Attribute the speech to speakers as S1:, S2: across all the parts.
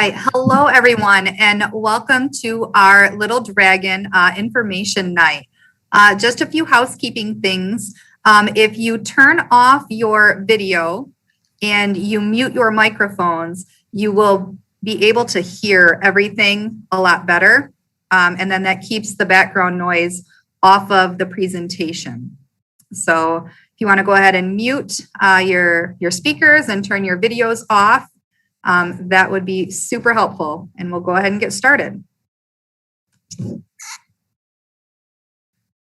S1: Right. Hello, everyone, and welcome to our Little Dragon information night. Just a few housekeeping things. If you turn off your video and you mute your microphones, you will be able to hear everything a lot better. And then that keeps the background noise off of the presentation. So if you want to go ahead and mute your speakers and turn your videos off, that would be super helpful, and we'll go ahead and get started.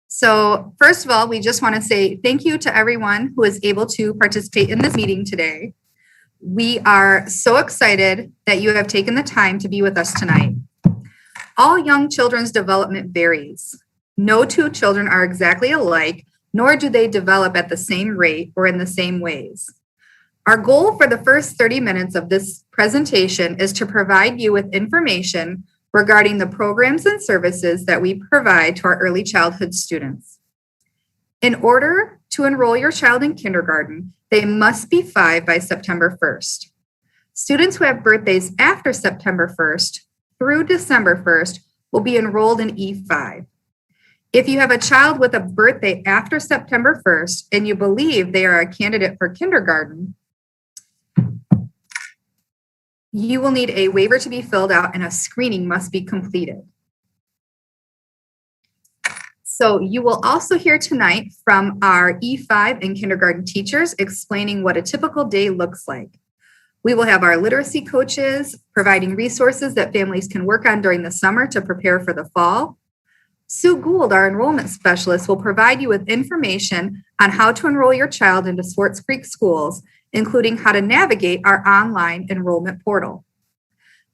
S1: So first of all, we just want to say thank you to everyone who is able to participate in this meeting today. We are so excited that you have taken the time to be with us tonight. All young children's development varies. No two children are exactly alike, nor do they develop at the same rate or in the same ways. Our goal for the first 30 minutes of this presentation is to provide you with information regarding the programs and services that we provide to our early childhood students. In order to enroll your child in kindergarten, they must be 5 by September 1st. Students who have birthdays after September 1st through December 1st will be enrolled in E5. If you have a child with a birthday after September 1st and you believe they are a candidate for kindergarten, you will need a waiver to be filled out and a screening must be completed. So you will also hear tonight from our E5 and kindergarten teachers explaining what a typical day looks like. We will have our literacy coaches providing resources that families can work on during the summer to prepare for the fall. Sue Gould, our enrollment specialist, will provide you with information on how to enroll your child into Swartz Creek schools, including how to navigate our online enrollment portal.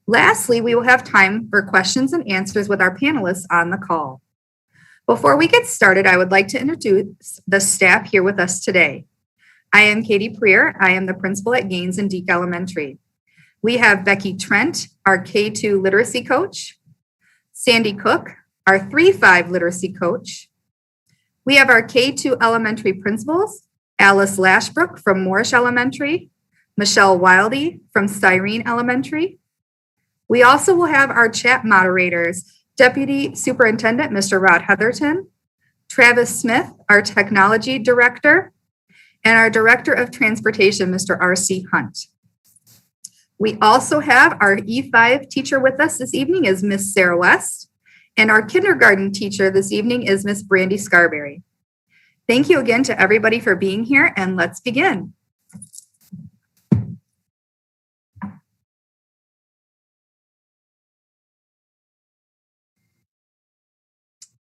S1: Lastly, we will have time for questions and answers with our panelists on the call. Before we get started, I would like to introduce the staff here with us today. I am Katie Preer. I am the principal at Gaines and Deke Elementary. We have Becky Trent, our K2 literacy coach, Sandy Cook, our 3-5 literacy coach. We have our K2 elementary principals, Alice Lashbrook from Moorish Elementary, Michelle Wildy from Cyrene Elementary. We also will have our chat moderators, Deputy Superintendent Mr. Rod Heatherton, Travis Smith, our Technology Director, and our Director of Transportation, Mr. R.C. Hunt. We also have our E5 teacher with us this evening is Miss Sarah West, and our kindergarten teacher this evening is Miss Brandy Scarberry. Thank you again to everybody for being here, and let's begin.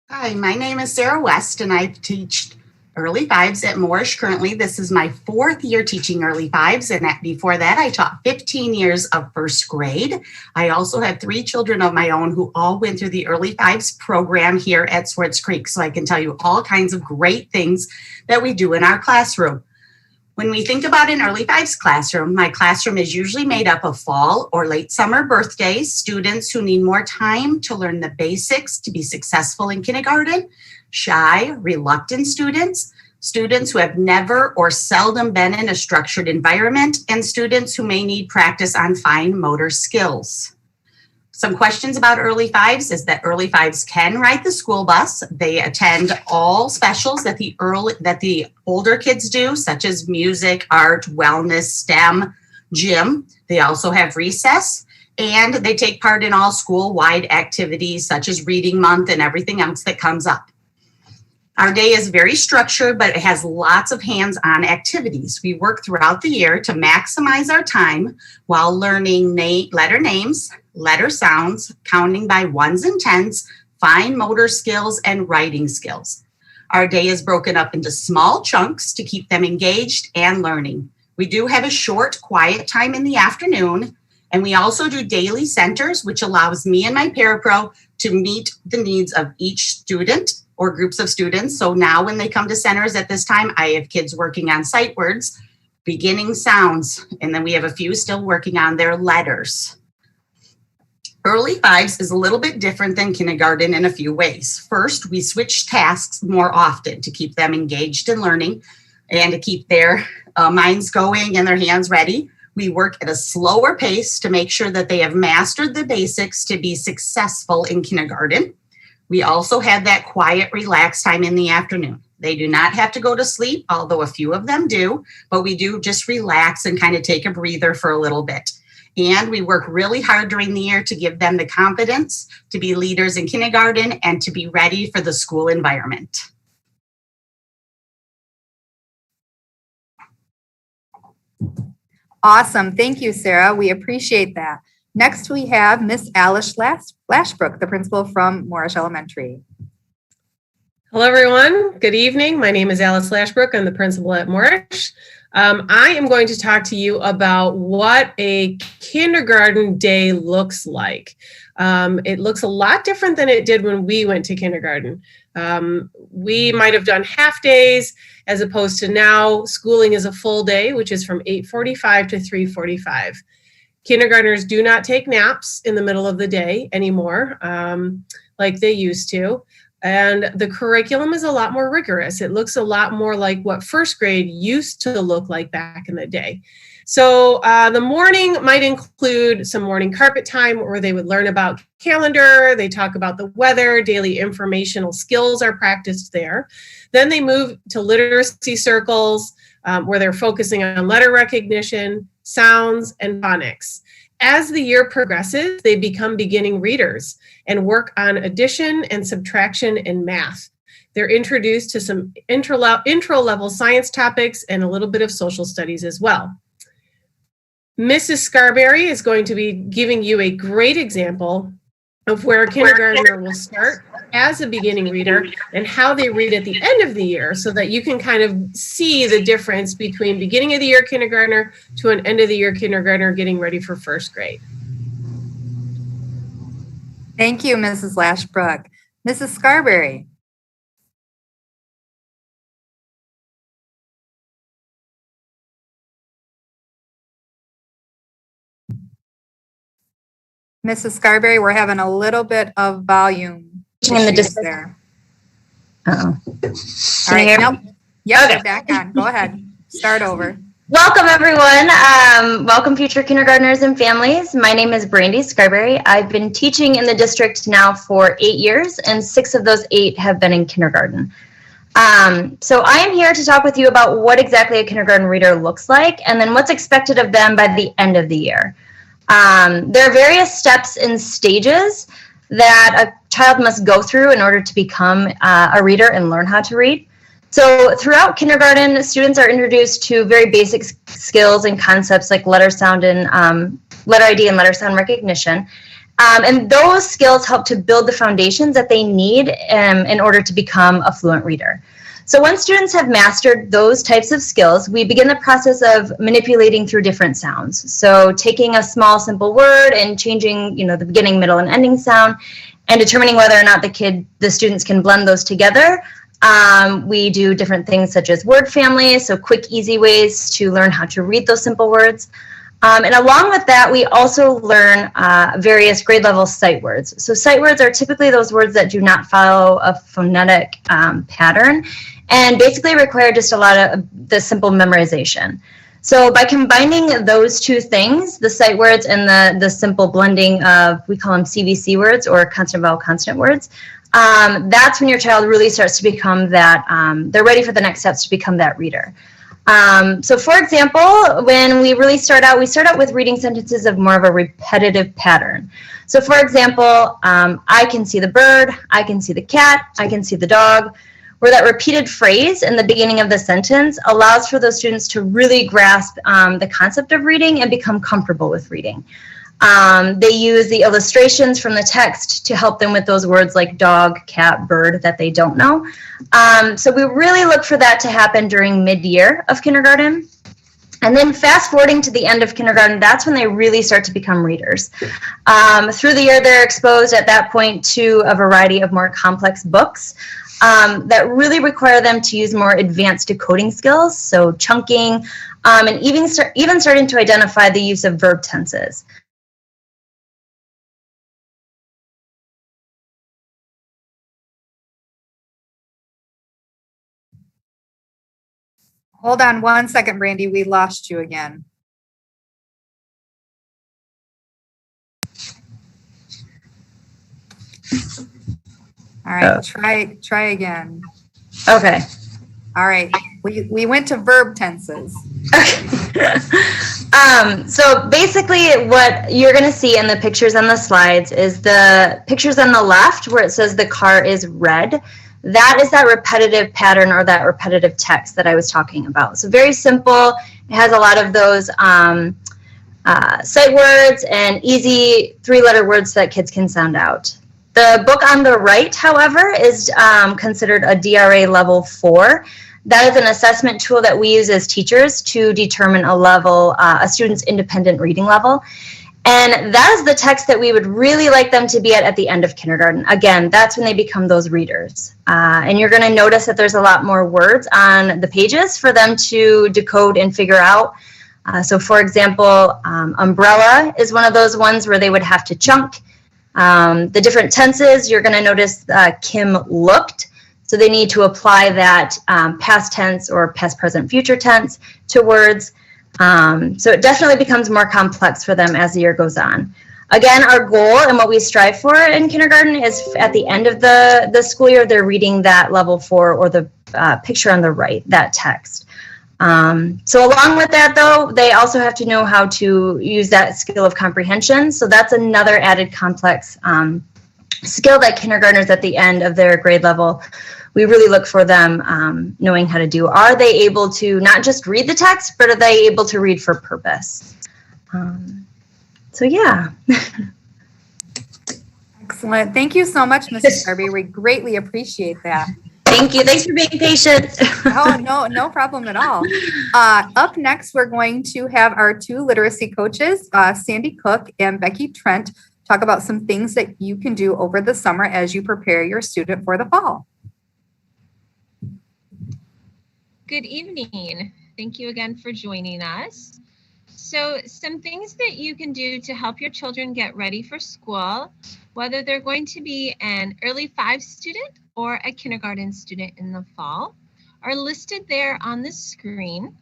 S2: Hi, my name is Sarah West, and I teach early fives at Moorish. Currently, this is my 4th year teaching early fives, and before that, I taught 15 years of first grade. I also had 3 children of my own who all went through the early fives program here at Swartz Creek, so I can tell you all kinds of great things that we do in our classroom. When we think about an early fives classroom, my classroom is usually made up of fall or late summer birthdays, students who need more time to learn the basics to be successful in kindergarten, shy, reluctant students, students who have never or seldom been in a structured environment, and students who may need practice on fine motor skills. Some questions about early fives is that early fives can ride the school bus. They attend all specials that the older kids do, such as music, art, wellness, STEM, gym. They also have recess, and they take part in all school-wide activities such as reading month and everything else that comes up. Our day is very structured, but it has lots of hands-on activities. We work throughout the year to maximize our time while learning letter names, letter sounds, counting by ones and tens, fine motor skills, and writing skills. Our day is broken up into small chunks to keep them engaged and learning. We do have a short, quiet time in the afternoon, and we also do daily centers, which allows me and my parapro to meet the needs of each student or groups of students. So now when they come to centers at this time, I have kids working on sight words, beginning sounds, and then we have a few still working on their letters. Early fives is a little bit different than kindergarten in a few ways. First, we switch tasks more often to keep them engaged in learning and to keep their minds going and their hands ready. We work at a slower pace to make sure that they have mastered the basics to be successful in kindergarten. We also have that quiet, relaxed time in the afternoon. They do not have to go to sleep, although a few of them do, but we do just relax and kind of take a breather for a little bit. And we work really hard during the year to give them the confidence to be leaders in kindergarten and to be ready for the school environment.
S1: Awesome. Thank you, Sarah. We appreciate that. Next, we have Miss Alice Lashbrook, the principal from Moorish Elementary.
S3: Hello, everyone. Good evening. My name is Alice Lashbrook. I'm the principal at Moorish. I am going to talk to you about what a kindergarten day looks like. It looks a lot different than it did when we went to kindergarten. We might have done half days as opposed to now schooling is a full day, which is from 8:45 to 3:45. Kindergartners do not take naps in the middle of the day anymore, like they used to. And the curriculum is a lot more rigorous. It looks a lot more like what first grade used to look like back in the day. So the morning might include some morning carpet time where they would learn about calendar, they talk about the weather, daily informational skills are practiced there. Then they move to literacy circles where they're focusing on letter recognition, sounds, and phonics. As the year progresses, they become beginning readers and work on addition and subtraction and math. They're introduced to some intro-level science topics and a little bit of social studies as well. Mrs. Scarberry is going to be giving you a great example of where a kindergartner will start as a beginning reader and how they read at the end of the year so that you can kind of see the difference between beginning of the year kindergartner to an end of the year kindergartner getting ready for first grade.
S1: Thank you, Mrs. Lashbrook. Mrs. Scarberry. Mrs. Scarberry, we're having a little bit of volume
S4: in the
S1: issues there.
S4: Uh-oh.
S1: All right,
S4: Nope.
S1: Yes,
S4: Okay.
S1: you're back on. Go ahead. Start over.
S4: Welcome, everyone. Welcome, future kindergartners and families. My name is Brandy Scarberry. I've been teaching in the district now for 8 years, and 6 of those 8 have been in kindergarten. So I am here to talk with you about what exactly a kindergarten reader looks like, and then what's expected of them by the end of the year. There are various steps and stages that a child must go through in order to become a reader and learn how to read. So throughout kindergarten, students are introduced to very basic skills and concepts like letter sound and letter ID and letter sound recognition. And those skills help to build the foundations that they need in order to become a fluent reader. So once students have mastered those types of skills, we begin the process of manipulating through different sounds. So taking a small, simple word and changing, the beginning, middle, and ending sound, and determining whether or not the students can blend those together. We do different things such as word families, so quick, easy ways to learn how to read those simple words. And along with that, we also learn various grade level sight words. So sight words are typically those words that do not follow a phonetic pattern and basically require just a lot of the simple memorization. So by combining those two things, the sight words and the simple blending of, we call them CVC words or constant vowel consonant words, that's when your child really starts to become that, they're ready for the next steps to become that reader. So for example, when we really start out with reading sentences of more of a repetitive pattern. So for example, I can see the bird, I can see the cat, I can see the dog, where that repeated phrase in the beginning of the sentence allows for those students to really grasp the concept of reading and become comfortable with reading. They use the illustrations from the text to help them with those words like dog, cat, bird that they don't know. So we really look for that to happen during mid-year of kindergarten. And then fast forwarding to the end of kindergarten, that's when they really start to become readers. Through the year, they're exposed at that point to a variety of more complex books that really require them to use more advanced decoding skills, so chunking, and even starting to identify the use of verb tenses.
S1: Hold on one second, Brandy. We lost you again. All right, try again.
S4: Okay.
S1: All right, we went to verb tenses.
S4: So basically what you're going to see in the pictures on the slides is the pictures on the left where it says the car is red. That is that repetitive pattern or that repetitive text that I was talking about. So very simple. It has a lot of those sight words and easy 3-letter words that kids can sound out. The book on the right, however, is considered a DRA level 4. That is an assessment tool that we use as teachers to determine a level, a student's independent reading level. And that is the text that we would really like them to be at the end of kindergarten. Again, that's when they become those readers. And you're going to notice that there's a lot more words on the pages for them to decode and figure out. So for example, umbrella is one of those ones where they would have to chunk. The different tenses, you're going to notice Kim looked. So they need to apply that past tense or past, present, future tense to words. So it definitely becomes more complex for them as the year goes on. Again, our goal and what we strive for in kindergarten is at the end of the school year, they're reading that level 4 or the picture on the right, that text. So along with that, though, they also have to know how to use that skill of comprehension. So that's another added complex skill that kindergartners at the end of their grade level, we really look for them knowing how to do. Are they able to not just read the text, but are they able to read for purpose? So yeah.
S1: Excellent. Thank you so much, Mrs. Darby. We greatly appreciate that.
S4: Thank you. Thanks for being patient.
S1: Oh, no problem at all. Up next, we're going to have our 2 literacy coaches, Sandy Cook and Becky Trent, talk about some things that you can do over the summer as you prepare your student for the fall.
S5: Good evening. Thank you again for joining us. So some things that you can do to help your children get ready for school, whether they're going to be an early 5 student or a kindergarten student in the fall, are listed there on the screen.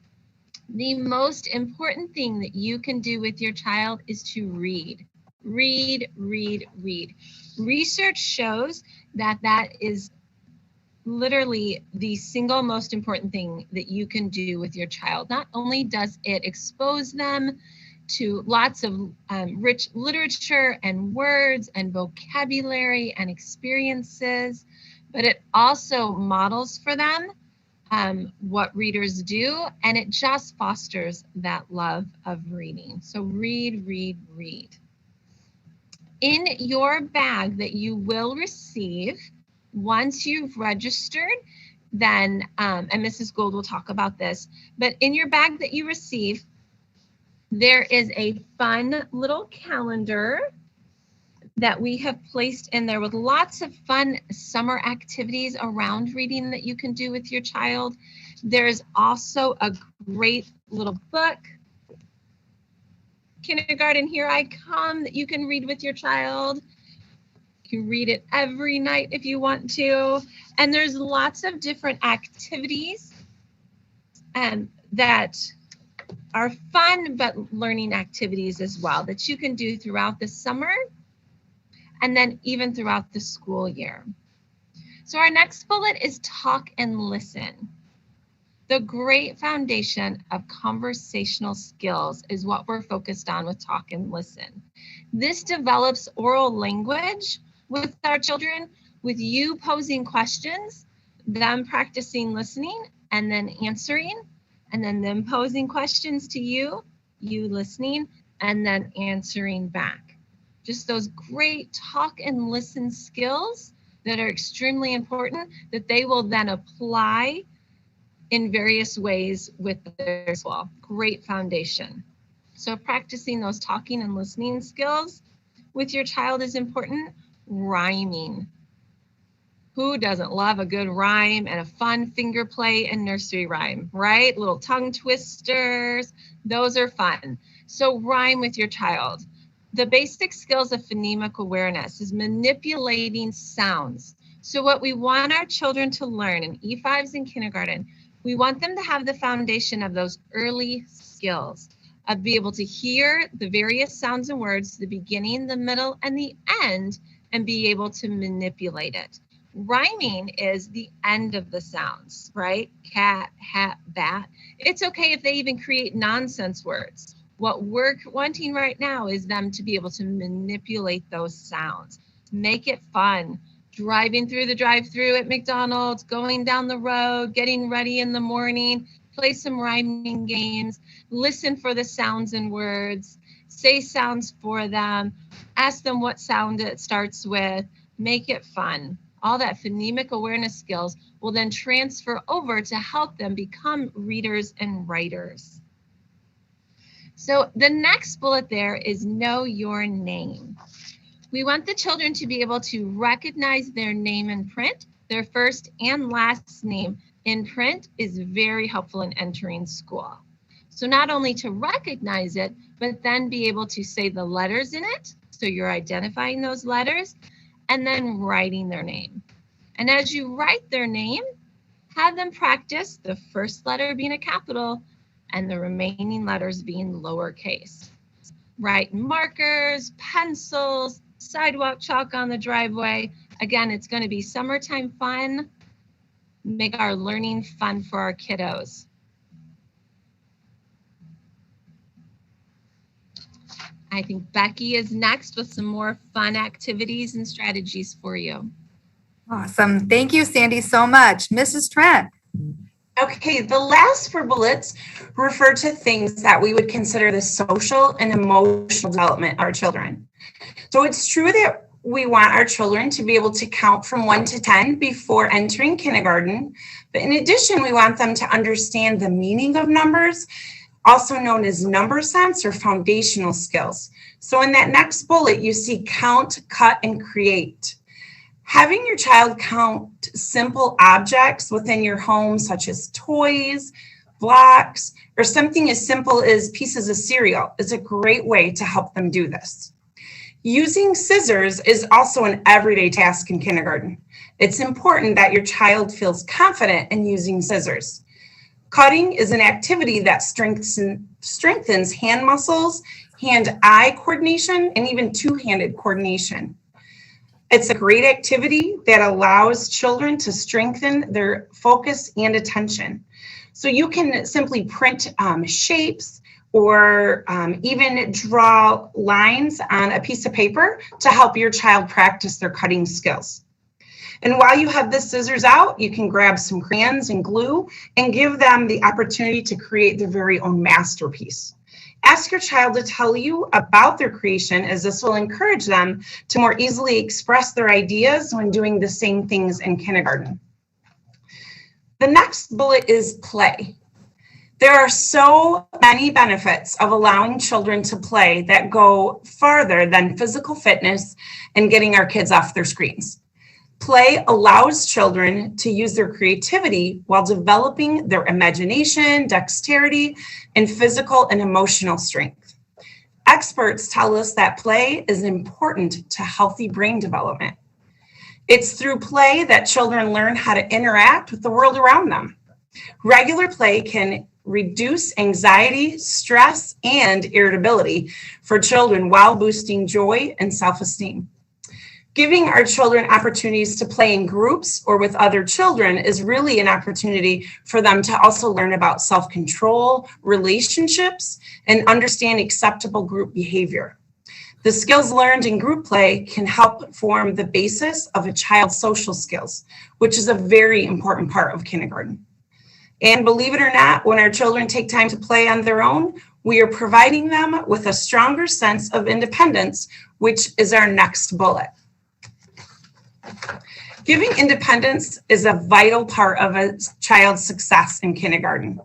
S5: The most important thing that you can do with your child is to read. Read, read, read. Research shows that that is literally the single most important thing that you can do with your child. Not only does it expose them to lots of rich literature and words and vocabulary and experiences, but it also models for them what readers do, and it just fosters that love of reading. So read, read, read. In your bag that you will receive, once you've registered, then, and Mrs. Gould will talk about this, but in your bag that you receive, there is a fun little calendar that we have placed in there with lots of fun summer activities around reading that you can do with your child. There's also a great little book, Kindergarten Here I Come, that you can read with your child. You can read it every night if you want to. And there's lots of different activities that are fun but learning activities as well that you can do throughout the summer and then even throughout the school year. So our next bullet is talk and listen. The great foundation of conversational skills is what we're focused on with talk and listen. This develops oral language with our children, with you posing questions, them practicing listening and then answering, and then them posing questions to you, you listening, and then answering back. Just those great talk and listen skills that are extremely important that they will then apply in various ways with their school. Great foundation. So practicing those talking and listening skills with your child is important. Rhyming. Who doesn't love a good rhyme and a fun finger play and nursery rhyme, right? Little tongue twisters, those are fun. So rhyme with your child. The basic skills of phonemic awareness is manipulating sounds. So what we want our children to learn in E5s in kindergarten, we want them to have the foundation of those early skills of be able to hear the various sounds and words, the beginning, the middle, and the end, and be able to manipulate it. Rhyming is the end of the sounds, right? Cat, hat, bat. It's okay if they even create nonsense words. What we're wanting right now is them to be able to manipulate those sounds. Make it fun. Driving through the drive-thru at McDonald's, going down the road, getting ready in the morning, play some rhyming games, listen for the sounds and words, say sounds for them, ask them what sound it starts with, make it fun. All that phonemic awareness skills will then transfer over to help them become readers and writers. So the next bullet there is know your name. We want the children to be able to recognize their name in print. Their first and last name in print is very helpful in entering school. So not only to recognize it, but then be able to say the letters in it. So you're identifying those letters and then writing their name. And as you write their name, have them practice the first letter being a capital and the remaining letters being lowercase. Write markers, pencils, sidewalk chalk on the driveway. Again, it's going to be summertime fun. Make our learning fun for our kiddos. I think Becky is next with some more fun activities and strategies for you.
S1: Awesome. Thank you, Sandy, so much. Mrs. Trent.
S6: Okay, the last 4 bullets refer to things that we would consider the social and emotional development of our children. So it's true that we want our children to be able to count from 1 to 10 before entering kindergarten, but in addition, we want them to understand the meaning of numbers, also known as number sense or foundational skills. So in that next bullet, you see count, cut, and create. Having your child count simple objects within your home, such as toys, blocks, or something as simple as pieces of cereal is a great way to help them do this. Using scissors is also an everyday task in kindergarten. It's important that your child feels confident in using scissors. Cutting is an activity that strengthens hand muscles, hand-eye coordination, and even two-handed coordination. It's a great activity that allows children to strengthen their focus and attention. So you can simply print shapes or even draw lines on a piece of paper to help your child practice their cutting skills. And while you have the scissors out, you can grab some crayons and glue and give them the opportunity to create their very own masterpiece. Ask your child to tell you about their creation, as this will encourage them to more easily express their ideas when doing the same things in kindergarten. The next bullet is play. There are so many benefits of allowing children to play that go farther than physical fitness and getting our kids off their screens. Play allows children to use their creativity while developing their imagination, dexterity, and physical and emotional strength. Experts tell us that play is important to healthy brain development. It's through play that children learn how to interact with the world around them. Regular play can reduce anxiety, stress, and irritability for children while boosting joy and self-esteem. Giving our children opportunities to play in groups or with other children is really an opportunity for them to also learn about self-control, relationships, and understand acceptable group behavior. The skills learned in group play can help form the basis of a child's social skills, which is a very important part of kindergarten. And believe it or not, when our children take time to play on their own, we are providing them with a stronger sense of independence, which is our next bullet. Giving independence is a vital part of a child's success in kindergarten.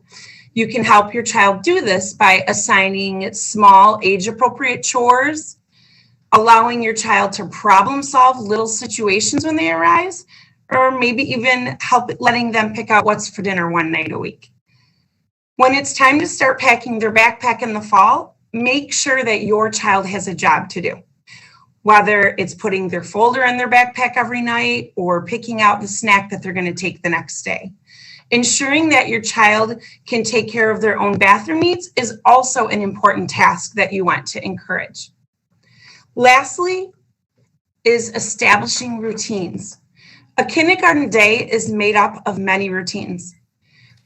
S6: You can help your child do this by assigning small age-appropriate chores, allowing your child to problem solve little situations when they arise, or maybe even letting them pick out what's for dinner one night a week. When it's time to start packing their backpack in the fall, make sure that your child has a job to do. Whether it's putting their folder in their backpack every night or picking out the snack that they're going to take the next day. Ensuring that your child can take care of their own bathroom needs is also an important task that you want to encourage. Lastly, is establishing routines. A kindergarten day is made up of many routines.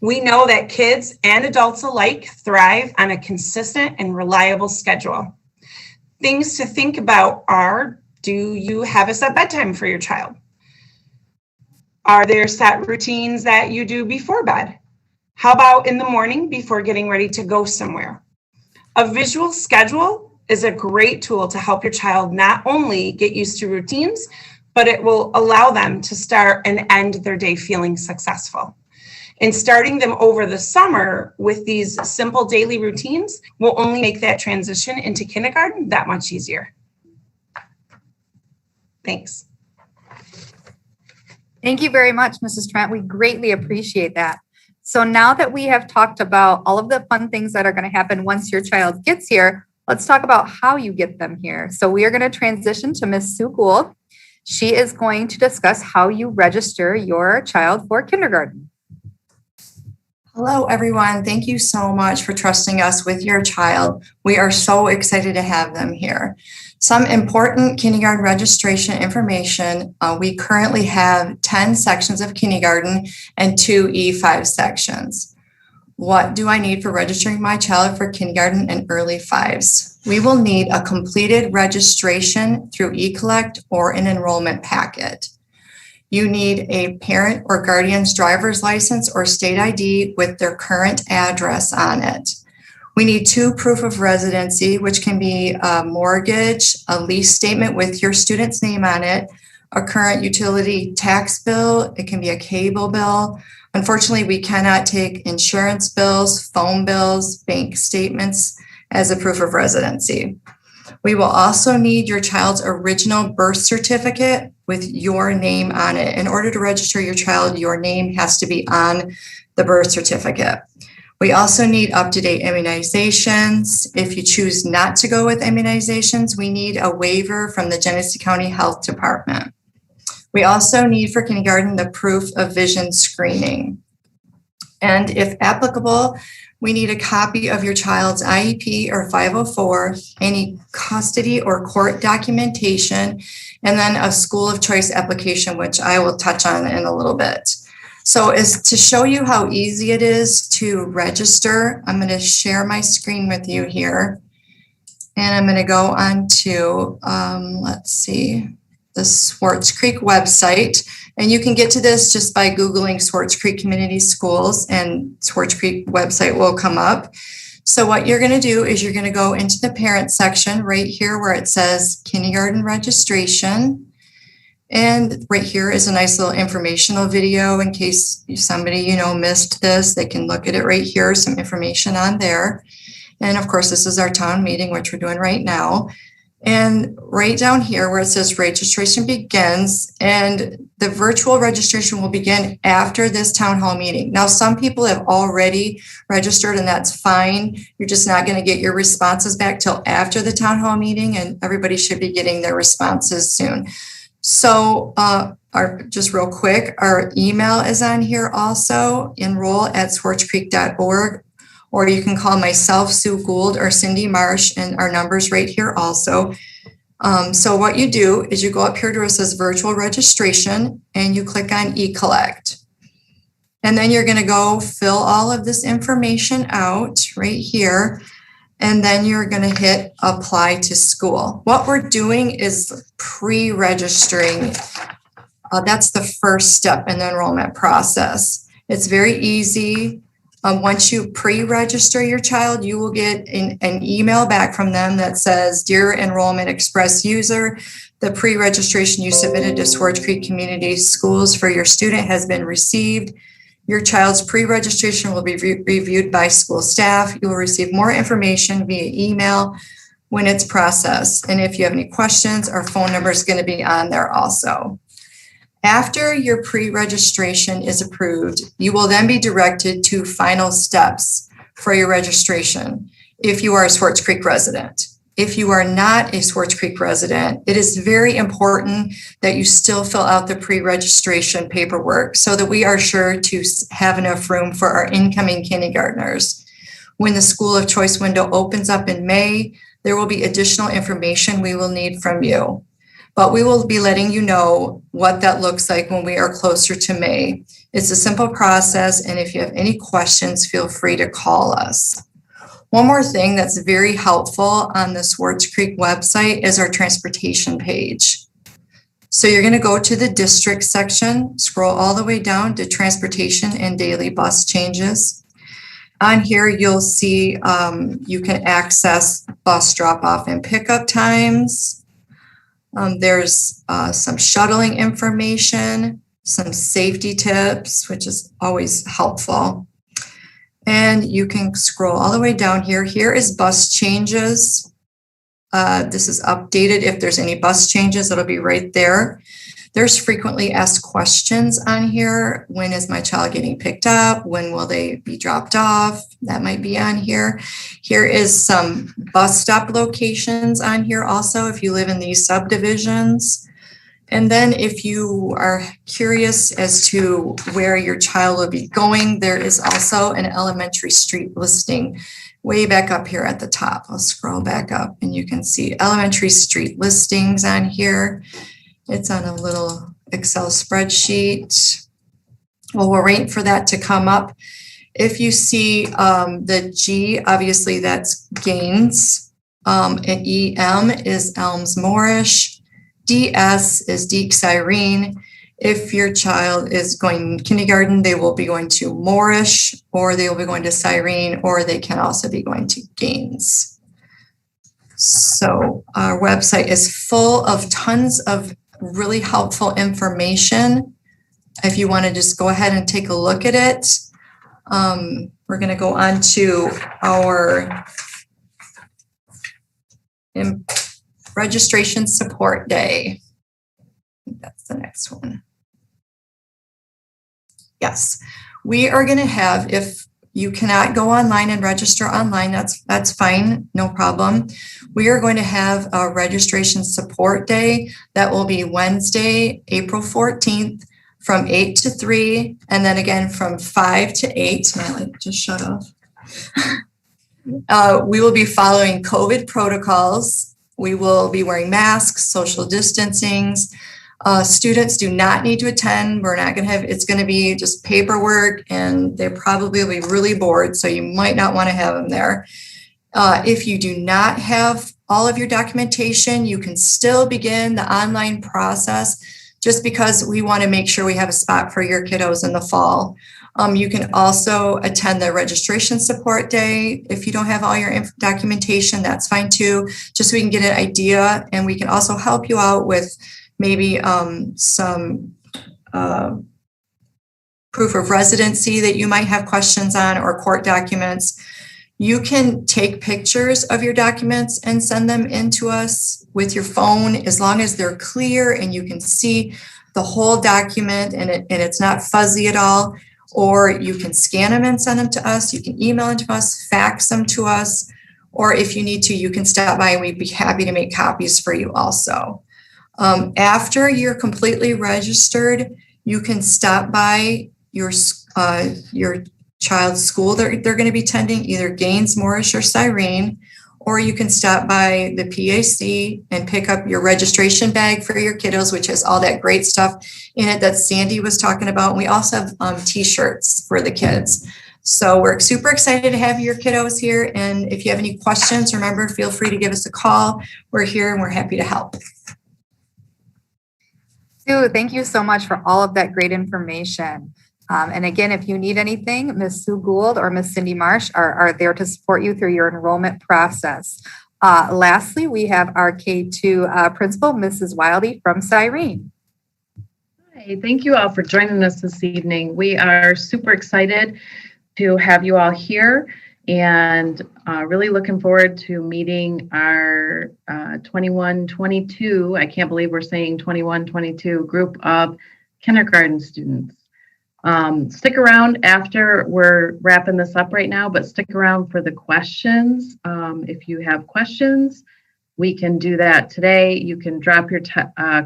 S6: We know that kids and adults alike thrive on a consistent and reliable schedule. Things to think about are, do you have a set bedtime for your child? Are there set routines that you do before bed? How about in the morning before getting ready to go somewhere? A visual schedule is a great tool to help your child not only get used to routines, but it will allow them to start and end their day feeling successful. And starting them over the summer with these simple daily routines will only make that transition into kindergarten that much easier. Thanks.
S1: Thank you very much, Mrs. Trent. We greatly appreciate that. So now that we have talked about all of the fun things that are going to happen once your child gets here, let's talk about how you get them here. So we are going to transition to Miss Sue Gould. She is going to discuss how you register your child for kindergarten.
S7: Hello, everyone. Thank you so much for trusting us with your child. We are so excited to have them here. Some important kindergarten registration information. We currently have 10 sections of kindergarten and 2 E5 sections. What do I need for registering my child for kindergarten and early fives? We will need a completed registration through eCollect or an enrollment packet. You need a parent or guardian's driver's license or state ID with their current address on it. We need 2 proof of residency, which can be a mortgage, a lease statement with your student's name on it, a current utility tax bill, it can be a cable bill. Unfortunately, we cannot take insurance bills, phone bills, bank statements as a proof of residency. We will also need your child's original birth certificate with your name on it. In order to register your child, your name has to be on the birth certificate. We also need up-to-date immunizations. If you choose not to go with immunizations, we need a waiver from the Genesee County Health Department. We also need for kindergarten the proof of vision screening. And if applicable, we need a copy of your child's IEP or 504, any custody or court documentation, and then a school of choice application, which I will touch on in a little bit. So as to show you how easy it is to register, I'm going to share my screen with you here. And I'm going to go on to, the Swartz Creek website. And you can get to this just by Googling Swartz Creek Community Schools, and Swartz Creek website will come up. So what you're going to do is you're going to go into the parent section right here where it says kindergarten registration. And right here is a nice little informational video in case somebody, missed this. They can look at it right here, some information on there. And of course, this is our town meeting, which we're doing right now. And right down here where it says registration begins, and the virtual registration will begin after this town hall meeting. Now, some people have already registered, and that's fine. You're just not going to get your responses back till after the town hall meeting, and everybody should be getting their responses soon. So just real quick, our email is on here also, enroll@swartzcreek.org. Or you can call myself, Sue Gould, or Cindy Marsh, and our number's right here also. So what you do is you go up here to where it says virtual registration, and you click on eCollect. And then you're going to go fill all of this information out right here. And then you're going to hit apply to school. What we're doing is pre-registering. That's the first step in the enrollment process. It's very easy. Once you pre-register your child, you will get an email back from them that says, Dear Enrollment Express user, the pre-registration you submitted to Swartz Creek Community Schools for your student has been received. Your child's pre-registration will be reviewed by school staff. You will receive more information via email when it's processed. And if you have any questions, our phone number is going to be on there also. After your pre-registration is approved, you will then be directed to final steps for your registration if you are a Swartz Creek resident. If you are not a Swartz Creek resident, it is very important that you still fill out the pre-registration paperwork so that we are sure to have enough room for our incoming kindergartners. When the school of choice window opens up in May, there will be additional information we will need from you. but we will be letting you know what that looks like when we are closer to May. It's a simple process, and if you have any questions, feel free to call us. One more thing that's very helpful on the Swartz Creek website is our transportation page. So you're going to go to the district section, scroll all the way down to transportation and daily bus changes. On here, you'll see you can access bus drop-off and pickup times. There's some shuttling information, some safety tips, which is always helpful. And you can scroll all the way down here. Here is bus changes. This is updated. If there's any bus changes, it'll be right there. There's frequently asked questions on here. When is my child getting picked up? When will they be dropped off? That might be on here. Here is some bus stop locations on here also if you live in these subdivisions. And then if you are curious as to where your child will be going, there is also an elementary street listing way back up here at the top. I'll scroll back up and you can see elementary street listings on here. It's on a little Excel spreadsheet. Well, we're waiting for that to come up. If you see the G, obviously that's Gaines, and EM is Elms Moorish. DS is Deeks Irene. If your child is going kindergarten, they will be going to Moorish, or they will be going to Cyrene, or they can also be going to Gaines. So our website is full of tons of really helpful information. If you want to just go ahead and take a look at it, we're going to go on to our registration support day. I think that's the next one. Yes, we are going to have, if you cannot go online and register online, that's fine, no problem. We are going to have a registration support day that will be Wednesday, April 14th from 8 to 3, and then again from 5 to 8. My light just shut off. We will be following COVID protocols. We will be wearing masks, social distancing. Students do not need to attend. We're not going to have, it's going to be just paperwork, and they probably will be really bored, so you might not want to have them there. If you do not have all of your documentation, you can still begin the online process, just because we want to make sure we have a spot for your kiddos in the fall. You can also attend the registration support day. If you don't have all your documentation, that's fine too, just so we can get an idea, and we can also help you out with maybe some proof of residency that you might have questions on, or court documents. You can take pictures of your documents and send them in to us with your phone, as long as they're clear and you can see the whole document and it's not fuzzy at all. Or you can scan them and send them to us. You can email them to us, fax them to us, or if you need to, you can stop by and we'd be happy to make copies for you also. After you're completely registered, you can stop by your child's school they're going to be attending, either Gaines, Moorish, or Cyrene, or you can stop by the PAC and pick up your registration bag for your kiddos, which has all that great stuff in it that Sandy was talking about. And we also have t-shirts for the kids. So we're super excited to have your kiddos here. And if you have any questions, remember, feel free to give us a call. We're here and we're happy to help.
S1: Sue, thank you so much for all of that great information. And again, if you need anything, Ms. Sue Gould or Ms. Cindy Marsh are there to support you through your enrollment process. Lastly, we have our K2 principal, Mrs. Wildy from Cyrene.
S8: Hi, thank you all for joining us this evening. We are super excited to have you all here, and really looking forward to meeting our 21-22, I can't believe we're saying 21-22 group of kindergarten students. Stick around after we're wrapping this up right now, but stick around for the questions. If you have questions, we can do that today. You can drop your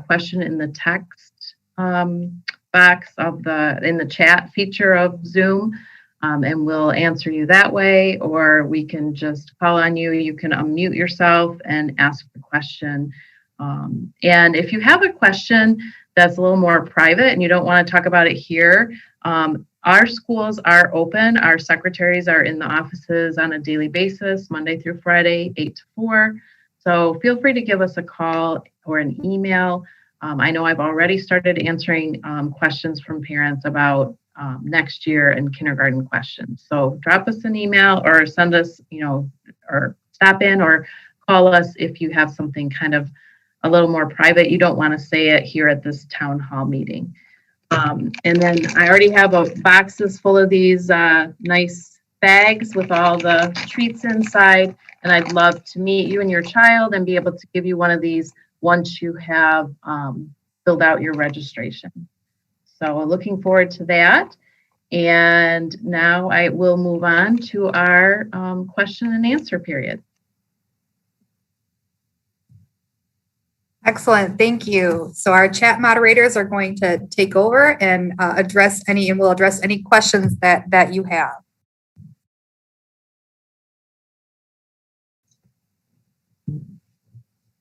S8: question in the text box in the chat feature of Zoom, and we'll answer you that way, or we can just call on you. You can unmute yourself and ask the question And if you have a question that's a little more private and you don't want to talk about it here, our schools are open. Our secretaries are in the offices on a daily basis, Monday through Friday, 8 to 4. So feel free to give us a call or an email. I know I've already started answering questions from parents about next year and kindergarten questions. So drop us an email or send us, or stop in or call us if you have something kind of a little more private. You don't want to say it here at this town hall meeting. And then I already have boxes full of these nice bags with all the treats inside. And I'd love to meet you and your child and be able to give you one of these once you have filled out your registration. So looking forward to that. And now I will move on to our question and answer period.
S1: Excellent, thank you. So our chat moderators are going to take over and will address any questions that you have.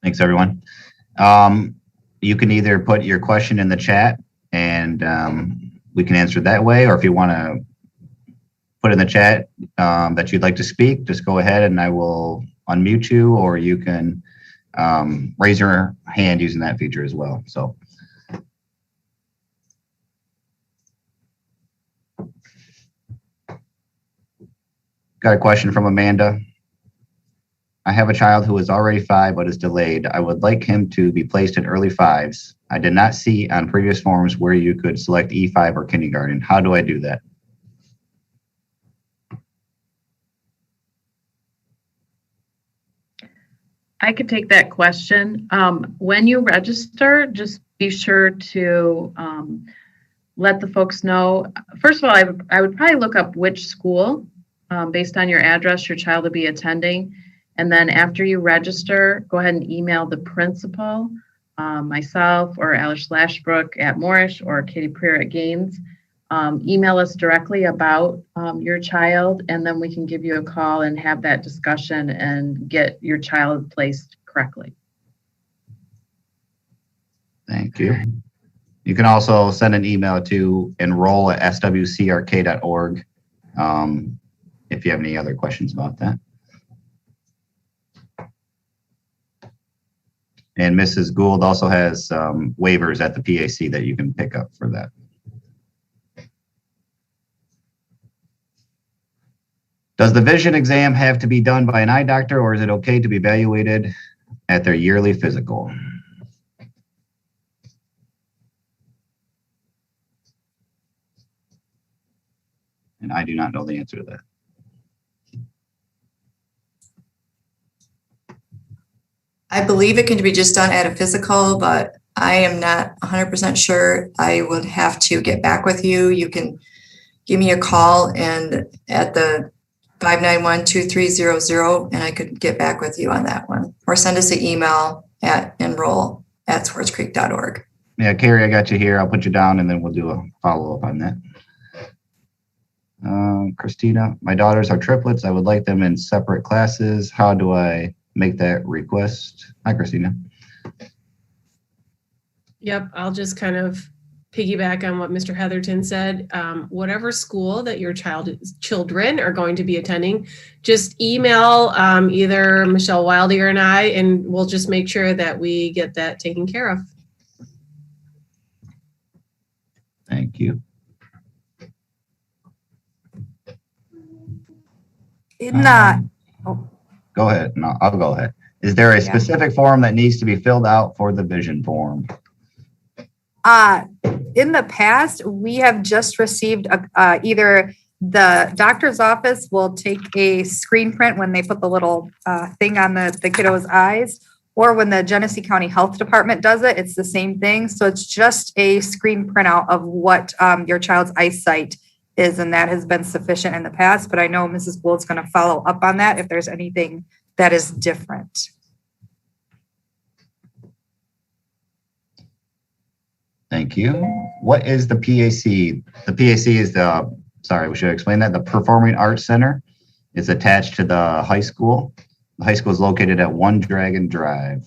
S9: Thanks, everyone. You can either put your question in the chat and we can answer it that way, or if you want to put in the chat that you'd like to speak, just go ahead and I will unmute you, or you can raise your hand using that feature as well. So. Got a question from Amanda. I have a child who is already 5 but is delayed. I would like him to be placed in early 5s. I did not see on previous forms where you could select E5 or kindergarten. How do I do that?
S8: I could take that question. When you register, just be sure to let the folks know. First of all, I would probably look up which school based on your address your child will be attending. And then after you register, go ahead and email the principal, myself or Alice Lashbrook at Moorish or Katie Prier at Gaines. Email us directly about your child, and then we can give you a call and have that discussion and get your child placed correctly.
S9: Thank you. You can also send an email to enroll@swcrk.org if you have any other questions about that. And Mrs. Gould also has waivers at the PAC that you can pick up for that. Does the vision exam have to be done by an eye doctor, or is it okay to be evaluated at their yearly physical? And I do not know the answer to that.
S7: I believe it can be just done at a physical, but I am not 100% sure. I would have to get back with you. You can give me a call and at the 591-2300, and I could get back with you on that one. Or send us an email at enroll@swartzcreek.org.
S9: Yeah, Carrie, I got you here. I'll put you down and then we'll do a follow-up on that. Christina, my daughters are triplets. I would like them in separate classes. How do I make that request? Hi, Christina.
S3: Yep, I'll just kind of piggyback on what Mr. Heatherton said. Whatever school that your children are going to be attending, just email either Michelle Wildy or I, and we'll just make sure that we get that taken care of.
S9: Thank you. Go ahead. No, I'll go ahead. Is there a specific form that needs to be filled out for the vision form?
S1: In the past, we have just received either the doctor's office will take a screen print when they put the little thing on the kiddo's eyes, or when the Genesee County Health Department does it, it's the same thing. So it's just a screen printout of what your child's eyesight is, and that has been sufficient in the past. But I know Mrs. Gould's going to follow up on that if there's anything that is different.
S9: Thank you. What is the PAC? The PAC is we should explain that. The Performing Arts Center is attached to the high school. The high school is located at One Dragon Drive.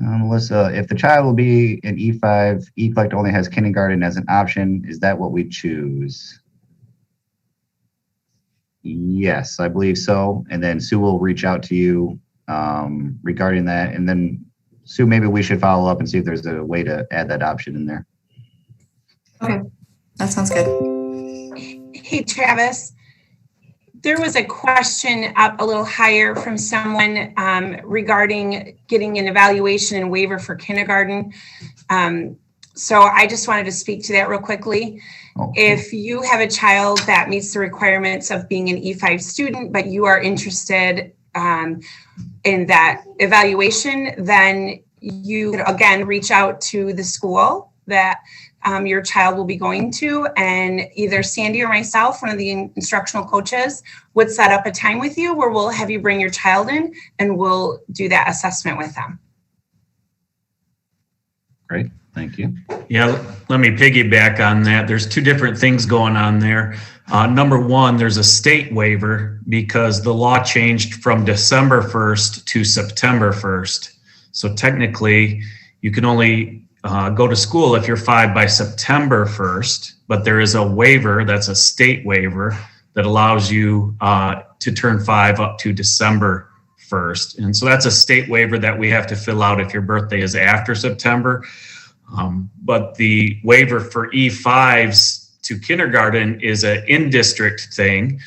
S9: Melissa, if the child will be in E5, eCollect only has kindergarten as an option. Is that what we choose? Yes, I believe so. And then Sue will reach out to you regarding that. And then Sue, maybe we should follow up and see if there's a way to add that option in there.
S7: Okay, that sounds good.
S6: Hey, Travis, there was a question up a little higher from someone regarding getting an evaluation and waiver for kindergarten. So I just wanted to speak to that real quickly.
S9: Okay.
S6: If you have a child that meets the requirements of being an E5 student, but you are interested in that evaluation, then you can again reach out to the school that your child will be going to, and either Sandy or myself, one of the instructional coaches, would set up a time with you where we'll have you bring your child in and we'll do that assessment with them.
S9: Great, thank you.
S10: Yeah, let me piggyback on that. There's two different things going on there. Number one, there's a state waiver because the law changed from December 1st to September 1st. So technically, you can only go to school if you're 5 by September 1st, but there is a waiver, that's a state waiver, that allows you to turn 5 up to December 1st. And so that's a state waiver that we have to fill out if your birthday is after September. But the waiver for E5s to kindergarten is an in-district thing.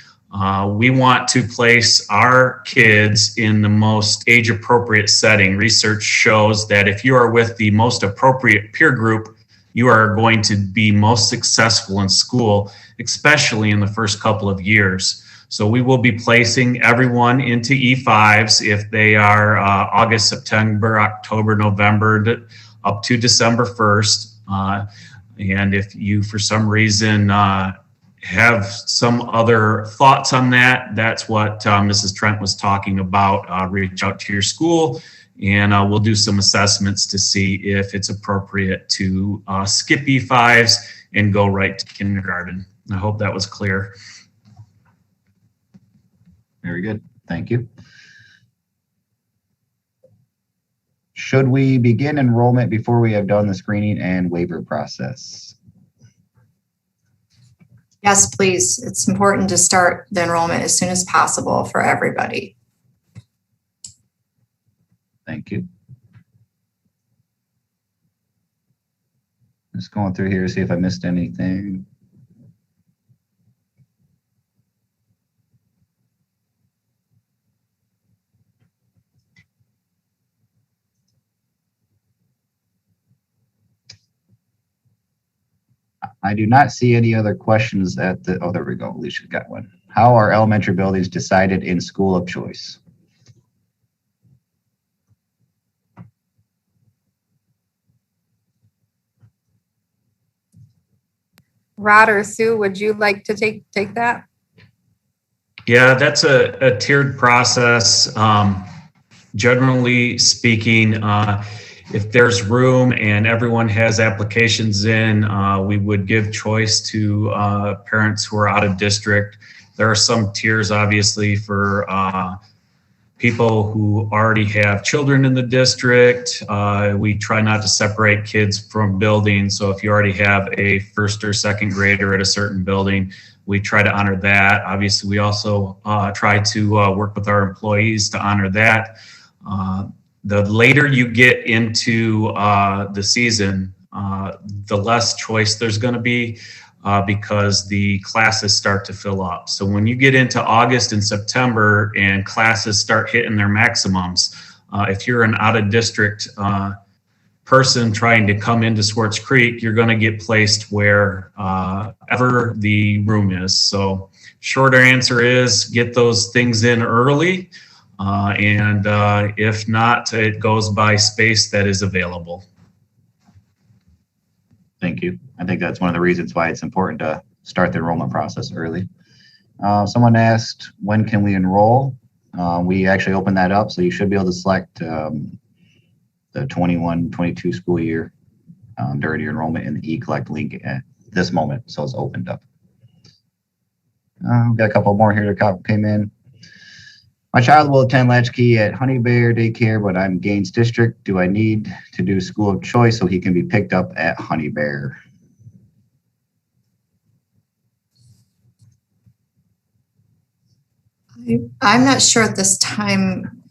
S10: We want to place our kids in the most age-appropriate setting. Research shows that if you are with the most appropriate peer group, you are going to be most successful in school, especially in the first couple of years. So we will be placing everyone into E5s if they are August, September, October, November, up to December 1st. And if you, for some reason, have some other thoughts on that, that's what Mrs. Trent was talking about. Reach out to your school and we'll do some assessments to see if it's appropriate to skip E5s and go right to kindergarten. I hope that was clear.
S9: Very good, thank you. Should we begin enrollment before we have done the screening and waiver process?
S7: Yes, please. It's important to start the enrollment as soon as possible for everybody.
S9: Thank you. Just going through here to see if I missed anything. I do not see any other questions at the, oh, there we go. Alicia's got one. How are elementary buildings decided in school of choice?
S1: Rod or Sue, would you like to take that?
S10: Yeah, that's a tiered process. Generally speaking, if there's room and everyone has applications in, we would give choice to parents who are out of district. There are some tiers, obviously, for people who already have children in the district. We try not to separate kids from buildings. So if you already have a first or second grader at a certain building, we try to honor that. Obviously, we also try to work with our employees to honor that. The later you get into the season, the less choice there's going to be because the classes start to fill up. So when you get into August and September and classes start hitting their maximums, if you're an out-of-district person trying to come into Swartz Creek, you're going to get placed where ever the room is. So shorter answer is get those things in early. And if not, it goes by space that is available.
S9: Thank you. I think that's one of the reasons why it's important to start the enrollment process early. Someone asked, when can we enroll? We actually opened that up, so you should be able to select the 21-22 school year during your enrollment in the eCollect link at this moment, so it's opened up. We've got a couple more here that came in. My child will attend Latchkey at Honey Bear Daycare, but I'm Gaines District. Do I need to do school of choice so he can be picked up at Honey Bear?
S7: I'm not sure at this time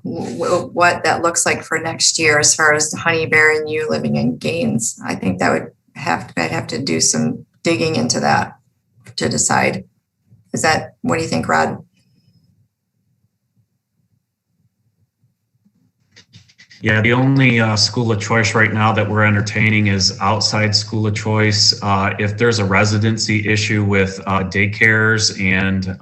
S7: what that looks like for next year as far as the Honey Bear and you living in Gaines. I think that I'd have to do some digging into that to decide. What do you think, Rod?
S10: Yeah, the only school of choice right now that we're entertaining is outside school of choice. If there's a residency issue with daycares and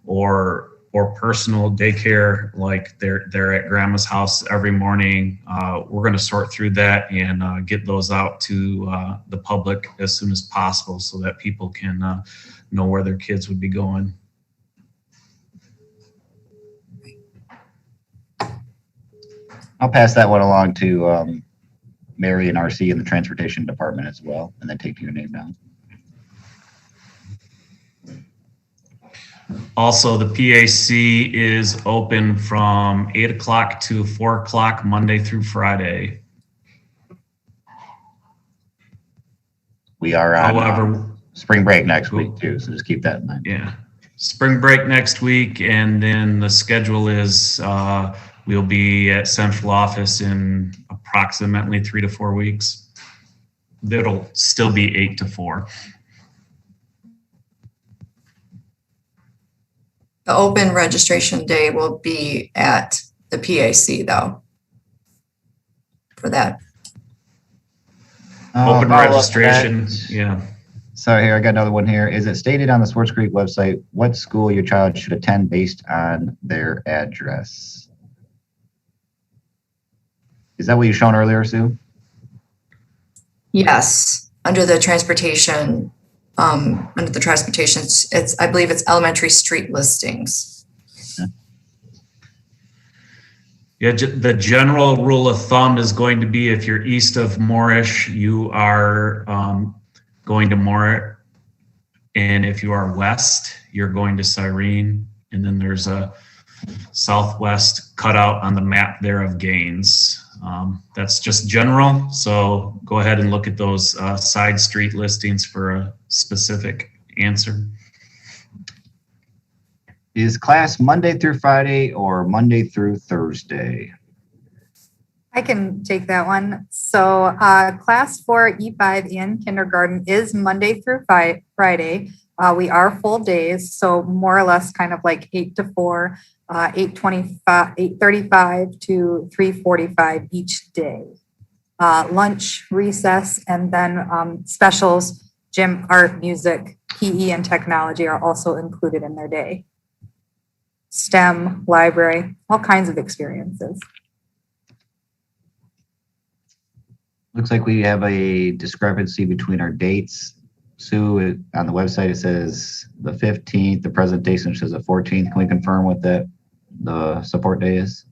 S10: or personal daycare, like they're at grandma's house every morning, we're going to sort through that and get those out to the public as soon as possible so that people can know where their kids would be going.
S9: I'll pass that one along to Mary and RC in the transportation department as well, and then take your name down.
S10: Also, the PAC is open from 8 o'clock to 4 o'clock, Monday through Friday.
S9: We are on
S10: However,
S9: spring break next week too, so just keep that in mind.
S10: yeah, spring break next week, and then the schedule is we'll be at central office in approximately 3 to 4 weeks. It'll still be 8 to 4.
S7: The open registration day will be at the PAC though, for that.
S10: Open
S9: Follow up
S10: registration,
S9: that.
S10: yeah.
S9: Sorry, here, I got another one here. Is it stated on the Swartz Creek website what school your child should attend based on their address? Is that what you shown earlier, Sue?
S7: Yes, under the transportation, it's, I believe it's elementary street listings.
S10: Yeah, the general rule of thumb is going to be if you're east of Moorish, you are going to Morit. And if you are west, you're going to Cyrene. And then there's a southwest cutout on the map there of Gaines. That's just general. So go ahead and look at those side street listings for a specific answer.
S9: Is class Monday through Friday or Monday through Thursday?
S1: I can take that one. So class for E5 in kindergarten is Monday through Friday. We are full days, so more or less kind of like 8 to 4, 8:35 to 3:45 each day. Lunch, recess, and then specials, gym, art, music, PE, and technology are also included in their day. STEM, library, all kinds of experiences.
S9: Looks like we have a discrepancy between our dates. Sue, on the website, it says the 15th, the presentation says the 14th. Can we confirm what the support day is?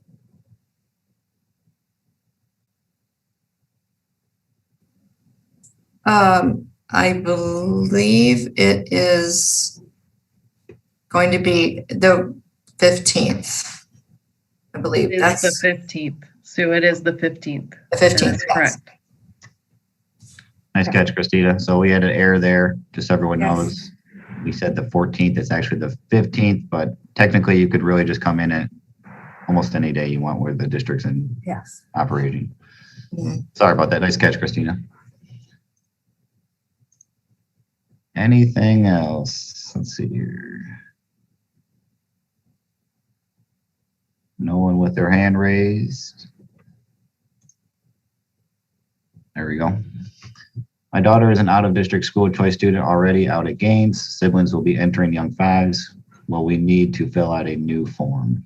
S7: I believe it is going to be the 15th. I believe
S8: It is
S7: that's
S8: the 15th. Sue, it is the 15th.
S7: the 15th.
S8: That is
S7: yes.
S8: correct.
S9: Nice catch, Christina. So we had an error there, just so everyone
S1: Yes.
S9: knows. We said the 14th, it's actually the 15th, but technically you could really just come in at almost any day you want where the district's in
S1: Yes.
S9: operating.
S7: Mhm.
S9: Sorry about that. Nice catch, Christina. Anything else? Let's see here. No one with their hand raised. There we go. My daughter is an out-of-district school choice student already out at Gaines. Siblings will be entering Young Fives. Will we need to fill out a new form?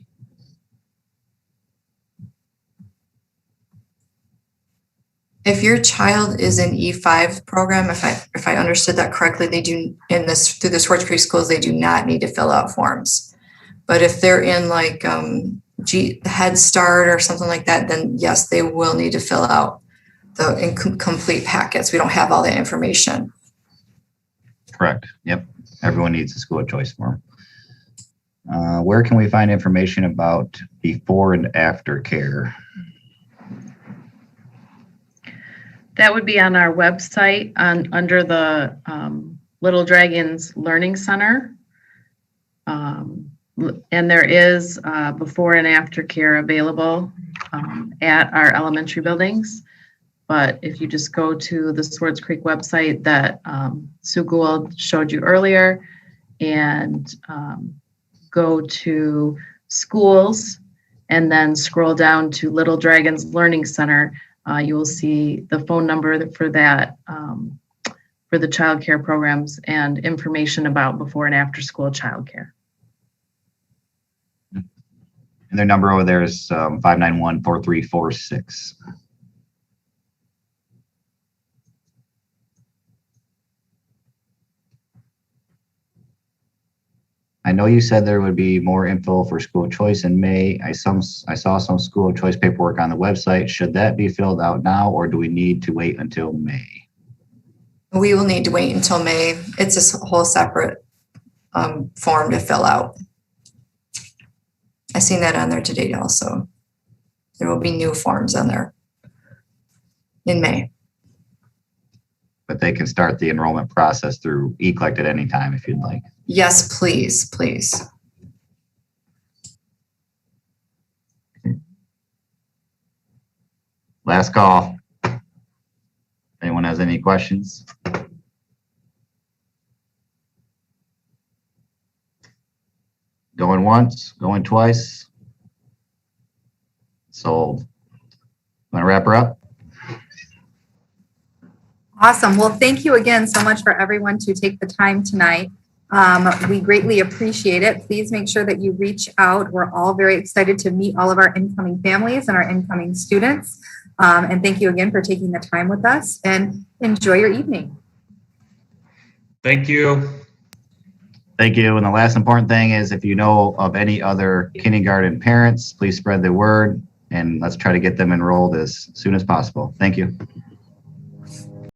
S7: If your child is in E5 program, if I understood that correctly, they do through the Swartz Creek schools, they do not need to fill out forms. But if they're in like Head Start or something like that, then yes, they will need to fill out the incomplete packets. We don't have all that information.
S9: Correct. Yep. Everyone needs a school choice form. Where can we find information about before and after care?
S8: That would be on our website under the Little Dragons Learning Center. And there is before and after care available at our elementary buildings. But if you just go to the Swartz Creek website that Sue Gould showed you earlier and go to schools and then scroll down to Little Dragons Learning Center, you will see the phone number for that, for the childcare programs and information about before and after school childcare.
S9: And their number over there is 591-4346. I know you said there would be more info for school choice in May. I saw some school choice paperwork on the website. Should that be filled out now, or do we need to wait until May?
S7: We will need to wait until May. It's a whole separate form to fill out. I seen that on there today also. There will be new forms on there in May.
S9: But they can start the enrollment process through eCollect at any time if you'd like.
S7: Yes, please, please.
S9: Last call. Anyone has any questions? Going once, going twice. So, want to wrap her up?
S1: Awesome. Well, thank you again so much for everyone to take the time tonight. We greatly appreciate it. Please make sure that you reach out. We're all very excited to meet all of our incoming families and our incoming students. And thank you again for taking the time with us, and enjoy your evening.
S10: Thank you.
S9: Thank you. And the last important thing is, if you know of any other kindergarten parents, please spread the word and let's try to get them enrolled as soon as possible. Thank you.